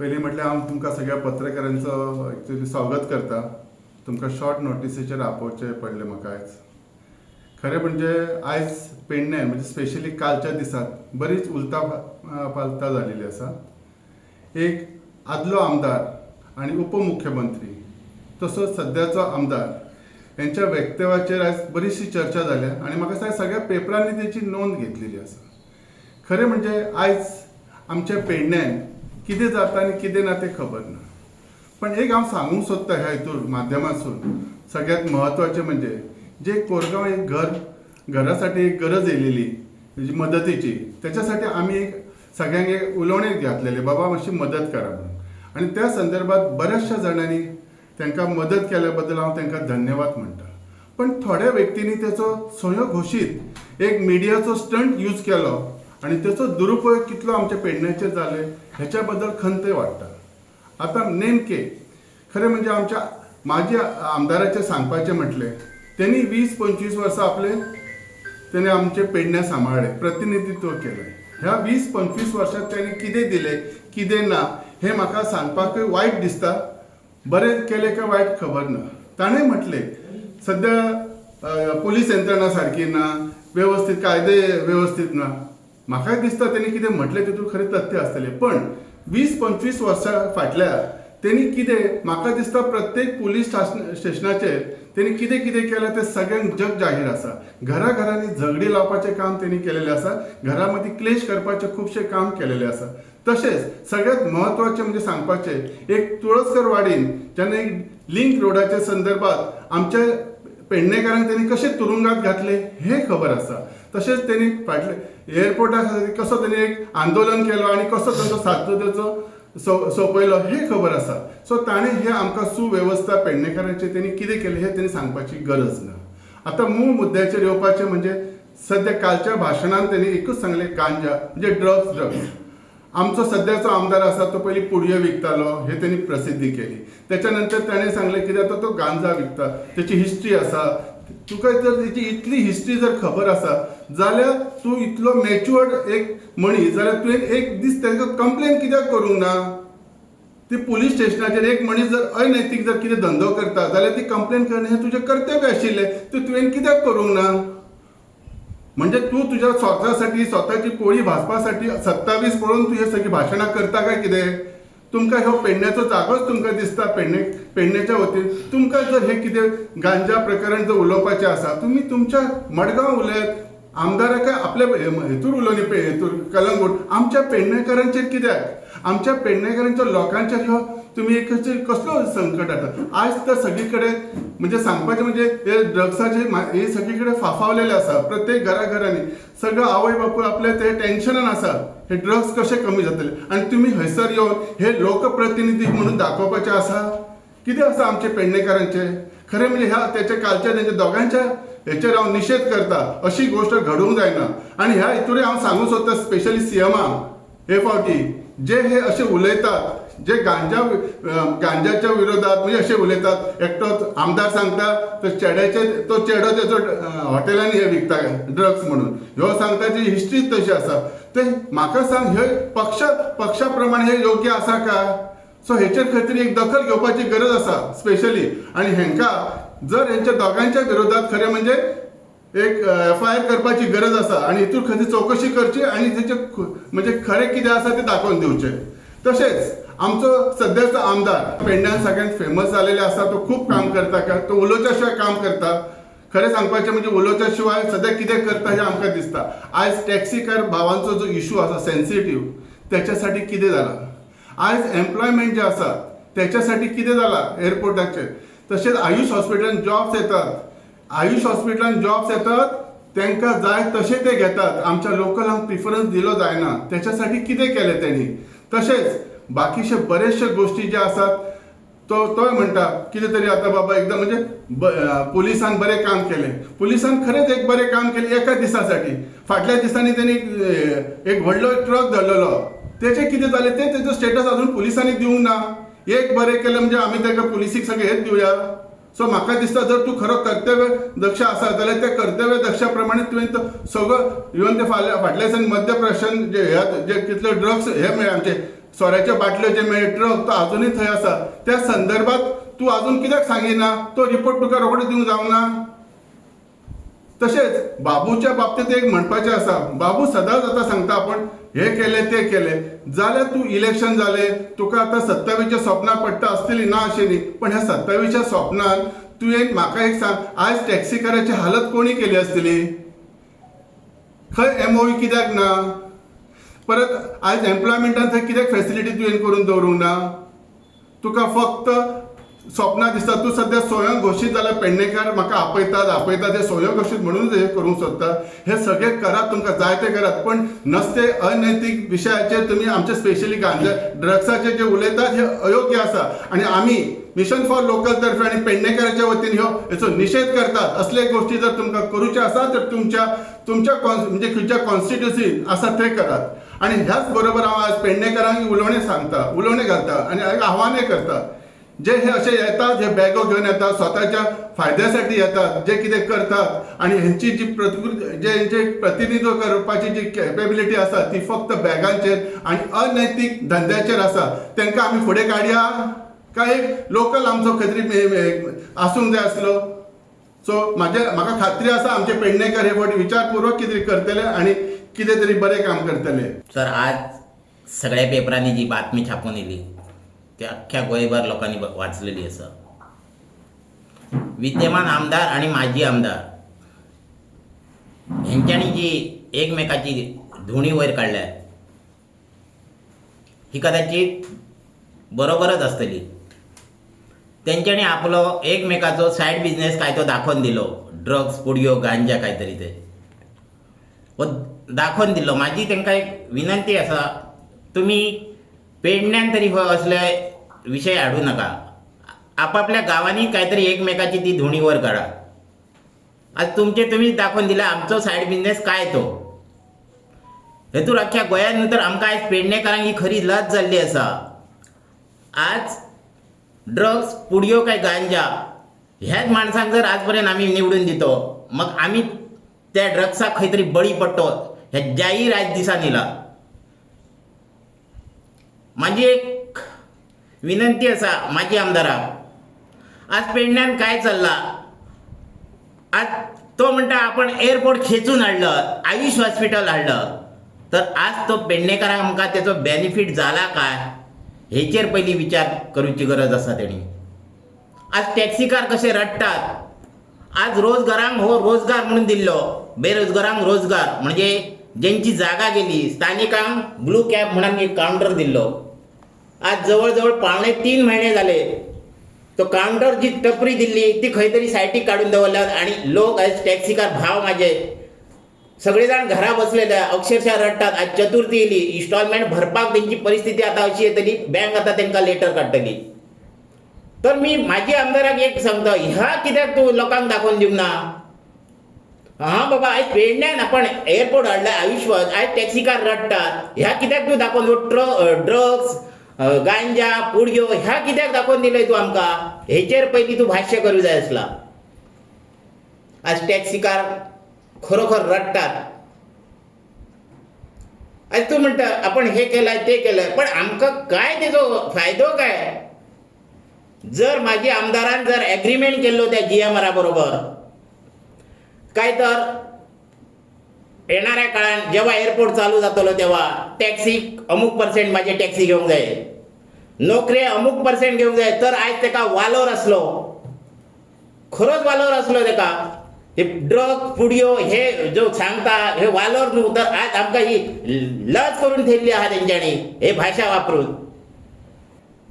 पयलीं म्हटल्यार हांव तुमकां सगळ्या पत्रकारांचो एक्चुअली स्वागत करता. तुमकां शॉर्ट नोटिसीचेर आपोवचें पडलें म्हाका आयज. खरें म्हणजे आयज पेडण्यां म्हणजे स्पेशली कालच्या दिसाक बरीच उलता पालता जालेली आसा. एक आदलो आमदार आनी उपमुख्यमंत्री तसोच सद्याचो आमदार यांच्या वक्तव्याचेर आयज बरीचशी चर्चा जाल्या आनी म्हाका दिसता सगळ्या पेपरांनी तेची नोंद घेतलेली आसा. खरें म्हणजे आयज आमच्या पेडण्यान कितें जाता आनी कितें ना तें खबर ना. पण एक हांव सांगूंक सोदता ह्या हितूर माध्यमांतसून सगळ्यात म्हत्वाचें म्हणजे जे कोरगांव एक घरासाठी एक गरज येयलेली म्हणजे मदतीची, त्याच्यासाठी आमी एक सगळ्यांक एक उलोवणेक घातलेले बाबा मातशी मदत करा म्हणून. आनी त्या संदर्भात बऱ्याचशा जाणांनी तांकां मदत केल्या बद्दल हांव तांकां धन्यवाद म्हणटा. पण थोड्या व्यक्तींनी तेचो स्वयं घोशीत एक मिडियाचो स्टंट यूज केलो आनी तेचो दुरुपयोग कितलो आमच्या पेडण्याचेर जाले हेच्या बद्दल खंत वाडटा. आतां नेमके खरें म्हणजे आमच्या माजी आमदाराचें सांगपाचें म्हटलें त्यांनी 20-25 वर्सां तेणे आमचे पेडण्यां सांबाळ्ळे, प्रतिनिधित्व केलें. ह्या 20-25 वर्सांत तेणी कितें दिलें कितें ना हें म्हाका सांगपाक वायट दिसता. बरें केलें काय वायट खबर ना. ताणें म्हटलें सद्या पुलीस यंत्रणा सारकी ना, वेवस्थीत कायदे वेवस्थीत ना. म्हाकाय दिसता तेणी कितें म्हटलें तितून खरें तथ्य आसतलें. पण 20-25 वर्सां फाटल्यार तेणी कितें म्हाका दिसता प्रत्येक पुलीस स्टेशनाचेर तेणी कितें कितें केलें तें सगळ्यांक जग जाहीर आसा. घराघरांनी झगडी लावपाचें काम तेणी केलेलें आसा. घरा मदीं क्लेश करपाचें खुबशें काम केलेलें आसा. तशेंच सगळ्यात म्हत्वाचें म्हणजे सांगपाचें एक तुळसकर वाडीन जेन्ना एक लिंक रोडाच्या संदर्भात आमच्या पेडणेकारांक तेणी कशें तुरुंगात घातले हें खबर आसा. तशेंच तेणी फाटले एअरपोर्टा खातीर कसो तेणी एक आंदोलन केलो आनी कसो तांचो साथो सोंपयलो हें खबर आसा. सो ताणें हें आमकां सुवेवस्था पेडणेकारांचेर तेणी कितें केलें हें तेणी सांगपाची गरज ना. आतां मूळ मुद्द्याचेर येवपाचें म्हणजे सद्या कालच्या भाशणांत तेणी एकूच सांगलें गांजा म्हणजे ड्रग्स. आमचो सद्याचो आमदार आसा तो पयलीं पुडयो विकतालो हे तेणी प्रसिद्धी केली. त्याच्या नंतर ताणें सांगलें कितें आतां तो गांजा विकता, तेची हिस्ट्री आसा. तुका जर तेची इतली हिस्ट्री जर खबर आसा जाल्यार तूं इतलो मॅच्युअर्ड एक मनीस जाल्यार तुवें एक दीस तांकां कंप्लेन कित्याक करूंक ना? ती पुलीस स्टेशनाचेर एक मनीस जर अनैतीक जर कितें धंदो करता जाल्यार ती कंप्लेन करणें हें तुजें कर्तव्य आशिल्लें. तें तुवें कित्याक करूंक ना? म्हणजे तूं तुज्या स्वतासाठी स्वताची पोळी भाजपासाठी 27 पळोवन तूं हे सगळी भाशणां करता काय कितें? तुमकां ह्यो पेडण्याचो जागोच तुमकां दिसता पेडण्याच्या वतीन. तुमकां जर हे कितें गांजा प्रकरण जर उलोवपाचें आसा तुमी तुमच्या मडगांव उलयात. आमदाराक आपल्या हेतूर उलोवनी हेतूर कलंगूट आमच्या पेडणेकारांचेर कित्याक? आमच्या पेडणेकारांच्या लोकांचेर ह्यो तुमी एक कसलो संकट हाडटा? आयज तर सगळी कडेन म्हणजे सांगपाचें म्हणजे हे ड्रग्साचे हे सगळी कडेन फाफावलेले आसा. प्रत्येक घराघरांनी सगळो आवय बापूय आपले ते टेन्शनान आसा हे ड्रग्स कशे कमी जातले आनी तुमी हयसर येवन हे लोकप्रतिनिधी म्हणून दाखोवपाचें आसा. कितें आसा आमचे पेडणेकारांचे? खरें म्हणजे ह्या तेच्या कालच्या तेंच्या दोगांच्या हेचेर हांव निशेध करता. अशी गोश्ट घडूंक जायना. आनी ह्या हितूरय हांव सांगूंक सोदता स्पेशली सीएमाक हे फावटी जे हे असे उलयतात जे गांजाच्या विरोधात म्हणजे असे उलयतात. एकटो आमदार सांगता तो चेडो तेचो हॉटेलांनी हे विकता ड्रग्स म्हणून. ह्यो सांगता जी हिस्ट्री तशी आसा. ते म्हाका सांग हे पक्षा प्रमाणे हे योग्य आसा का? सो हेचेर खंय तरी एक दखल घेवपाची गरज आसा स्पेशली. आनी हेंकां जर हेंच्या दोगांच्या विरोधात खरें म्हणजे एक FIR करपाची गरज आसा आनी हितूर खंय चवकशी करची आनी तेचे म्हणजे खरें कितें आसा तें दाखोवन दिवचें. तशेंच आमचो सद्याचो आमदार पेडण्यान सगळ्यांत फेमस जालेले आसा. तो खूब काम करता काय तो उलोवच्या शिवाय काम करता. खरें सांगपाचें म्हणजे उलोवच्या शिवाय सद्या कितें करता हें आमकां दिसता. आयज टॅक्सीकार भावांचो जो इशू आसा सेन्सिटीव त्याच्यासाठी कितें जालां? आयज एम्प्लॉयमेंट जे आसा त्याच्यासाठी कितें जालां एअरपोर्टाचेर? तशेंच आयुष हॉस्पिटलान जॉब्स येतात. आयुष हॉस्पिटलान जॉब्स येतात तांकां जाय तशें ते घेतात. आमच्या लोकलांक प्रिफरन्स दिलो जायना. त्याच्यासाठी कितें केलें तेणी? तशेंच बाकीचे बरेचशे गोष्टी ज्या आसात तोय म्हणटा कितें तरी आतां बाबा एकदम म्हणजे पुलिसान बरें काम केलें. पुलिसान खरेंच एक बरें काम केलें एका दिसासाठी. फाटल्या दिसांनी तेणी एक व्हडलो ट्रक धरलेलो. तेचें कितें जालें तें तेजो स्टेटस अजून पुलिसांनी दिवंक ना. एक बरें केलें म्हणजे आमी ताका पुलिसीक सगळें हेच दिवया. सो म्हाका दिसता जर तूं खरो कर्तव्य दक्ष आसा जाल्यार त्या कर्तव्य दक्षा प्रमाणे तुवें तो सगळो इवन ते फाटल्या दिसांनी मध्य प्रदेशान जे कितले ड्रग्स हे मेळ्ळे आमचे सोऱ्याच्या बाटल्यो जे मेळ्ळे ट्रक तो अजूनही थंय आसा. त्या संदर्भात तूं अजून कित्याक सांगिना? तो रिपोर्ट तुका रोखडो दिवंक जावना? तशेंच बाबूच्या बाबतींत एक म्हणपाचें आसा. बाबू सदांच आतां सांगता आपण हे केले ते केले जाल्यार तूं इलेक्शन जालें, तुका आतां 27च्या स्वप्नां पडटा आसतली ना अशें न्ही, पण ह्या 27च्या स्वप्नान तुवें म्हाका एक सांग, आयज टॅक्सीकाराची हालत कोणी केली आसतली? खंय MOU कित्याक ना? परत आयज एम्प्लॉयमेंटान थंय कित्याक फेसिलिटी तुवें करून दवरूंक ना? तुका फक्त स्वप्नां दिसता. तूं सद्या स्वयं घोशीत जाल्यार पेडणेकार म्हाका आपयतात हे स्वयं घोशीत म्हणून हे करूंक सोदता. हे सगळे करात, तुमकां जाय ते करात, पण नसते अनैतीक विशयाचेर तुमी आमचे स्पेशली गांजा ड्रग्साचे जे उलयतात हे अयोग्य आसा. आणि आमी मिशन फॉर लोकल तर्फे आणि पेडणेकाराच्या वतीन हेचो निशेध करतात. असले गोष्टी जर तुमकां करूचे आसा तर तुमच्या म्हणजे खंयच्या कॉन्स्टिट्युन्सीन आसा थंय करात. आणि ह्याच बरोबर हांव आज पेडणेकारांक उलोवणें घालता आणि आव्हानय करता. जे हे असे येतात, हे बॅगो घेऊन येतात, स्वतःच्या फायद्यासाठी येतात, जे कितें करतात आणि ह्यांची जी प्रतिनिधित्व करपाची जी कॅपेबिलिटी आसा ती फक्त बॅगांचेर आणि अनैतीक धंद्याचेर आसा. तांकां आमी फुडें काडया काय एक लोकल आमचो खंय तरी आसूंक जाय आसलो? सो म्हाका खात्री आसा आमचे पेडणेकार हे फावटी विचारपूर्वक कितें करतले आणि कितें तरी बरें काम करतले. सर, आज सगळ्या पेपरांनी जी बातमी छापून येयली ती अख्ख्या गोंयभर लोकांनी वाचलेली आसा. विद्यमान आमदार आणि माजी आमदार हेंच्यांनी जी एकमेकाची धुणी वयर काडल्या ही कदाचित बरोबरच आसतली. तेंच्यांनी आपलो एकमेकाचो सायड बिझनेस काय तो दाखोवन दिलो. ड्रग्स, पुडयो, गांजा काय तरी ते दाखोवन दिलो. माझी तांकां एक विनंती आसा, तुमी पेडण्यान तरी हो असले विषय हाडू नका. आपापल्या गांवांनी काहीतरी एकमेकाची ती धुणी वर काडा. आज तुमीच दाखोवन दिला आमचो सायड बिझनेस काय तो. हेतूर अख्ख्या गोंयांत नंतर आमकां आयज पेडणेकारांक ही खरी लज जाल्ली आसा. आज ड्रग्स, पुडयो काय गांजा ह्याच माणसांक जर आज पर्यंत आमी निवडून दितो, मग आमी त्या ड्रग्साक खंय तरी बळी पडटो हे जाहीर आयज दिसान येयला. माझी एक विनंती आसा माजी आमदाराक, आज पेडण्यान काय चल्ला? आज तो म्हणटा आपण एअरपोर्ट खेचून हाडलं, आयुष हॉस्पिटल हाडलं, तर आज तो पेडणेकारांक आमकां तेचो बेनिफीट जाला काय हेचेर पयलीं विचार करूची गरज आसा तेणी. आज टॅक्सीकार कशे रडटात. आज रोजगारांक हो रोजगार म्हणून दिल्लो, बेरोजगारांक रोजगार म्हणजे ज्यांची जागा गेली, स्थानिकांक ब्लू कॅब म्हणून एक काउंटर दिल्लो. आज जवळजवळ 3.5 महिने झाले तो काउंटर जी टपरी दिल्ली ती खंय तरी सायटीक काडून दवरल्यात. आणि लोक आज टॅक्सीकार भाव माझे सगळेजाण घरा बसलेले अक्षरशः रडटात. आज चतुर्थी येयली, इन्स्टॉलमेंट भरपाक त्यांची परिस्थिती आता अशी येतली, बँक आता तांकां लेटर काडटली. तर मी माझी आमदाराक एक सांगता, ह्या कित्याक तूं लोकांक दाखोवन दिवंक ना? हां बाबा, आयज पेडण्यान आपण एअरपोर्ट हाडला, आयुष्यवाद, आयज टॅक्सीकार रडटात, ह्या कित्याक तूं दाखोवन ड्रग्स, गांजा, पुडयो ह्या कित्याक दाखोवन दिलंय तूं आमकां? हेचेर पयलीं तूं भाश्य करूं जाय आसला. आज टॅक्सीकार खरोखर रडटात. आज तूं म्हणटा आपण हे केलंय ते केलंय, पण आमकां काय तेजो फायदो काय? जर माझी आमदारान जर एग्रीमेंट केल्लो त्या GMR बरोबर, काय तर येणाऱ्या काळात जेव्हा एअरपोर्ट चालू जातलो तेव्हा टॅक्सी अमुक % माझे टॅक्सी घेवंक जाय, नोकरी अमुक % घेवंक जाय, तर आयज तेका वालोर आसलो, खरोच वालोर आसलो तेका. हे ड्रग, पुडयो हे जो सांगता हे वालोर न्हू, तर आज आमकां ही लज करून ठेवली आहा तेंच्यांनी हे भाशा वापरून.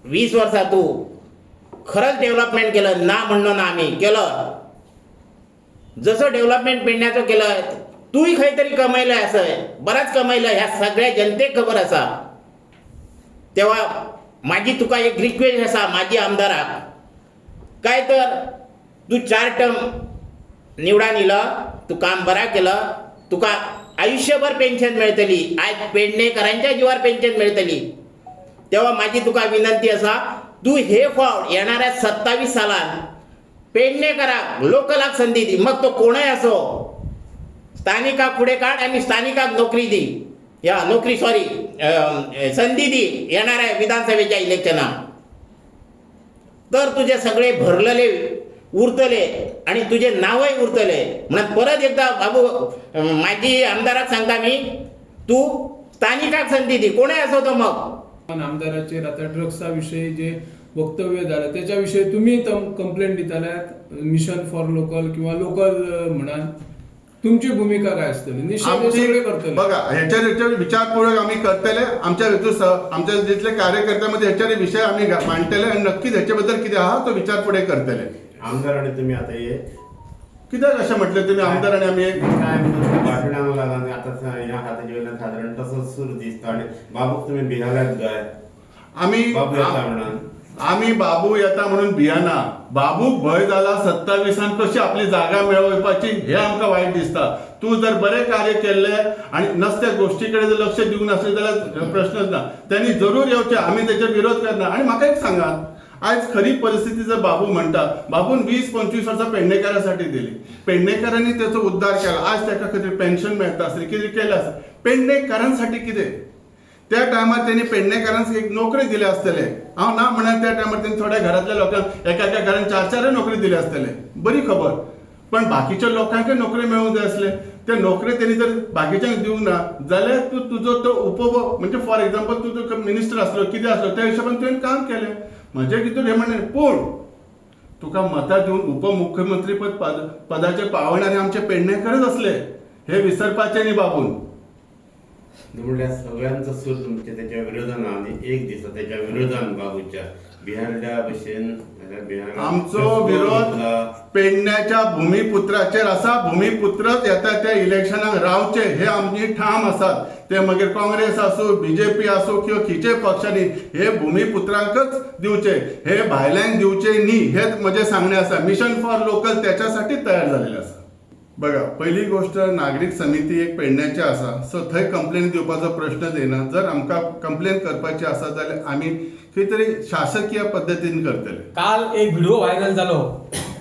20 वर्सां तूं खरंच डेव्हलपमेंट केलं ना म्हणणं ना, आम्ही केलं. जसं डेव्हलपमेंट पेडण्याचं केलं, तूही खंय तरी कमयलंय, असं बराच कमयलं, ह्या सगळ्या जनतेक खबर आसा. तेव्हा माझी तुका एक रिक्वेस्ट आसा माझी आमदाराक, काय तर तूं 4 टर्म निवडान येयला, तूं काम बरा केलं, तुका आयुष्यभर पेन्शन मेळटली. आयज पेडणेकारांच्या जिवार पेन्शन मेळटली. तेव्हा माझी तुका विनंती आसा, तू हे फावट येणाऱ्या 27 सालान पेडणेकाराक लोकलाक संधी दी. मग तो कोणय असो, स्थानिकाक फुडें काड आणि स्थानिकाक नोकरी दी. या नोकरी सॉरी संधी दी येणाऱ्या विधानसभेच्या इलेक्शनात, तर तुझे सगळे भरलेले उरतले आणि तुझे नावही उरतले. म्हणून परत एकदा बाबू माझी आमदाराक सांगता मी, तू स्थानिकाक संधी दी, कोणीही असो तो मग. पण आमदाराचे आता ड्रग्सचा विषयी जे वक्तव्य झालं त्याच्याविषयी तुम्ही कंप्लेंट दिताल्यात मिशन फॉर लोकल किंवा लोकल म्हणा, तुमची भूमिका काय असतली? निश्चित हे सगळे करतले. बघा ह्याच्यावर विचारपूर्वक आम्ही करतले. आमच्या आमच्या जिथले कार्यकर्त्यामध्ये ह्याच्यावर विषय आम्ही मांडतले आणि नक्कीच ह्याच्याबद्दल किती आहात तो विचार पुढे करतले. आमदार आणि तुम्ही आता ये कित्याक अशें म्हटलें तुमी आमदार आणि आम्ही एक काय म्हणतो भाशणां लागून आता ह्या हाताच्या वेळेला साधारण तसंच सुरू दिसतं. आणि बाबूक तुम्ही भियाल्यात काय आम्ही बाबू येता म्हणून? आम्ही बाबू येता म्हणून भियाना. बाबूक भय जाला 27 कशी आपली जागा मेळोवपाची हे आमकां वायट दिसता. तूं जर बरें कार्य केल्ले आणि नसत्या गोष्टीकडे जर लक्ष दिवंक नासले जाल्यार प्रश्नच ना. त्यांनी जरूर येवचे, आम्ही त्याचे विरोध करना. आणि म्हाका एक सांगात, आज खरी परिस्थिती जर बाबू म्हणटा, बाबून 20-25 वर्सां पेडणेकारासाठी दिली, पेडणेकारांनी त्याचो उद्धार केला. आज त्याका खातीर पेन्शन मेळटा आसली, कितें केलें आसा. पेडणेकारांसाठी कितें त्या टायमार त्यांनी पेडणेकारांक एक नोकरी दिले आसतले. हांव ना म्हणत त्या टायमार त्यांनी थोड्या घरातल्या लोकांक एका एका घरान 4-4 नोकरी दिले आसतले, बरी खबर. पण बाकीच्या लोकांक नोकरी मेळूंक जाय आसले. त्या नोकरी त्यांनी जर बाकीच्यांक दिवंक ना जाल्यार तूं तुजो तो उपभोग म्हणजे फॉर एक्झाम्पल तूं तो मिनिस्टर आसलो कितें आसलो त्या हिशोबान तुवें काम केलें. म्हजें कितें हें म्हणणें. पूण तुका मतां दिवन उपमुख्यमंत्री पदाचेर पावणारे आमचे पेडणेकरच असले हे विसरपाचें न्ही बाबून. म्हणल्यार सगळ्यांचो सूर तुमचे त्याच्या विरोधान आणि एक दिसा त्याच्या विरोधान बाबूच्या बिहारल्या भशेन आमचो विरोध पेडण्याच्या भूमिपुत्राचेर आसा. भूमिपुत्रच येता त्या इलेक्शनाक रावचे हे आमची ठाम आसात. ते मागीर काँग्रेस आसूं, बीजेपी आसूं किंवा खिचे पक्षांनी हे भूमिपुत्रांकच दिवचे, हे भायल्यांक दिवचे न्ही हेच म्हजें सांगणें आसा. मिशन फॉर लोकल त्याच्यासाठी तयार जालेलें आसा. बघा पहिली गोष्ट नागरिक समिती एक पेडण्याची आसा, सो थंय कंप्लेन दिवपाचो प्रश्नच येना. जर आमकां कंप्लेन करपाची आसा जाल्यार आमी खंय तरी शासकीय पद्दतीन करतले. काल एक व्हिडिओ व्हायरल जालो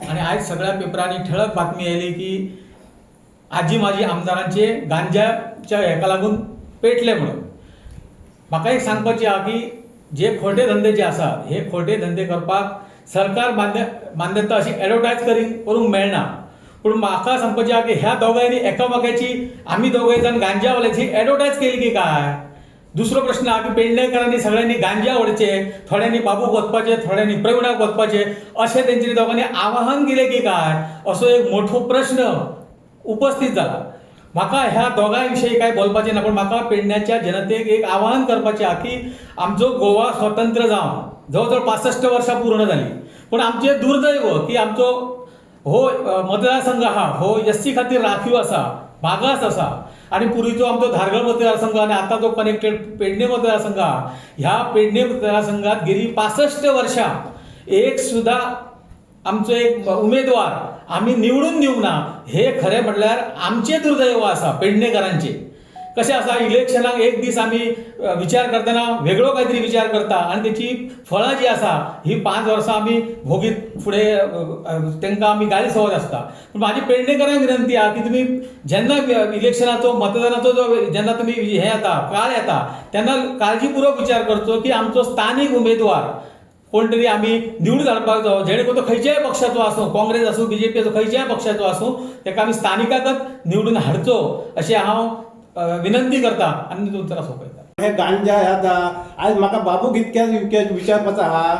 आणि आज सगळ्या पेपरांनी ठळक बातमी आयली की आजी माजी आमदारांचे गांजाच्या हेका लागून पेटले म्हणून. म्हाका एक सांगपाचें आहा की जे खोटे धंदे जे आसा हे खोटे धंदे करपाक सरकार मान्यता अशी एडवर्टायज करूंक मेळना. पूण म्हाका सांगपाचें आहा की ह्या दोगांयनी एकामेकाची आमी दोगांय जाण गांजावाल्याची एडवर्टायज केली की काय. दुसरो प्रश्न आहा की पेडणेकरांनी सगळ्यांनी गांजा ओडचे, थोड्यांनी बाबूक वचपाचे, थोड्यांनी प्रवीणाक वचपाचे अशें तेंच्यांनी दोगांनी आवाहन केलें की काय असो एक मोठो प्रश्न उपस्थित जाला. म्हाका ह्या दोगांय विशयी काय बोलपाचें ना, पूण म्हाका पेडण्याच्या जनतेक एक आवाहन करपाचें आहा की आमचो गोवा स्वतंत्र जावन जवळ जवळ 65 वर्सां पूर्ण जाली. पूण आमचें दुर्दैव की आमचो हो मतदारसंघ आहा हो एससी खातीर राखीव आसा, मागास आसा. आणि पूर्वीचो आमचो धारगळ मतदारसंघ आणि आता जो कनेक्टेड पेडणे मतदारसंघ आहा, ह्या पेडणे मतदारसंघात गेली 65 वर्सां एक सुद्धा आमचो एक उमेदवार आम्ही निवडून दिवंक ना. हे खरें म्हटल्यार आमचे दुर्दैव आसा पेडणेकारांचे. कशें आसा इलेक्शनाक एक दीस आमी विचार करतना वेगळो काहीतरी विचार करता आणि त्याची फळां जी आसा ही 5 वर्सां आमी भोगीत फुडें तांकां आमी गाडी सवत आसता. पूण म्हाजी पेडणेकारांक विनंती आहा की तुमी जेन्ना इलेक्शनाचो मतदानाचो जो जेन्ना तुमी हे येता काळ येता तेन्ना काळजीपूर्वक विचार करचो की आमचो स्थानीक उमेदवार कोण तरी आमी निवडून हाडपाक जावो, जेणे करून तो खंयच्याय पक्षाचो आसूं, काँग्रेस आसूं, बीजेपी आसूं, खंयच्याय पक्षाचो आसूं, ताका आमी स्थानिकाकच निवडून हाडचो अशें हांव विनंती करता आनी तुमकां सोंपयता. हे गांजा आता आज म्हाका बाबूक इतक्याच विचारपाचो आहा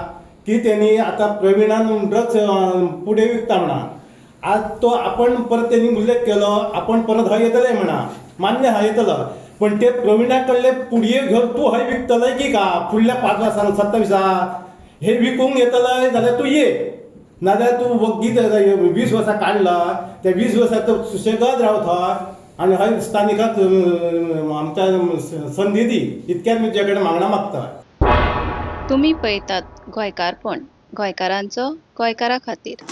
की त्यांनी आता प्रवीणान ड्रग्स पुढे विकता म्हणा. आज तो आपण परत त्यांनी उल्लेख केलो आपण परत हय येतले म्हणा, मान्य हय येतलो. पण ते प्रवीणा कडले पुडये घेवन तूं हय विकतलंय की का फुडल्या 5 वर्सांक 27 हे विकूंक येतलंय जाल्यार तूं ये, नाजाल्यार तूं वगीत 20 वर्सां काडला त्या 20 वर्सां तो सुशेगाद रावता आणि हय स्थानिकाक आमच्या संधी दी इतक्यात मी तुझ्या कडेन मागणां मागता. तुम्ही पळयतात गोंयकारपण, गोंयकारांचो गोंयकारा खातीर.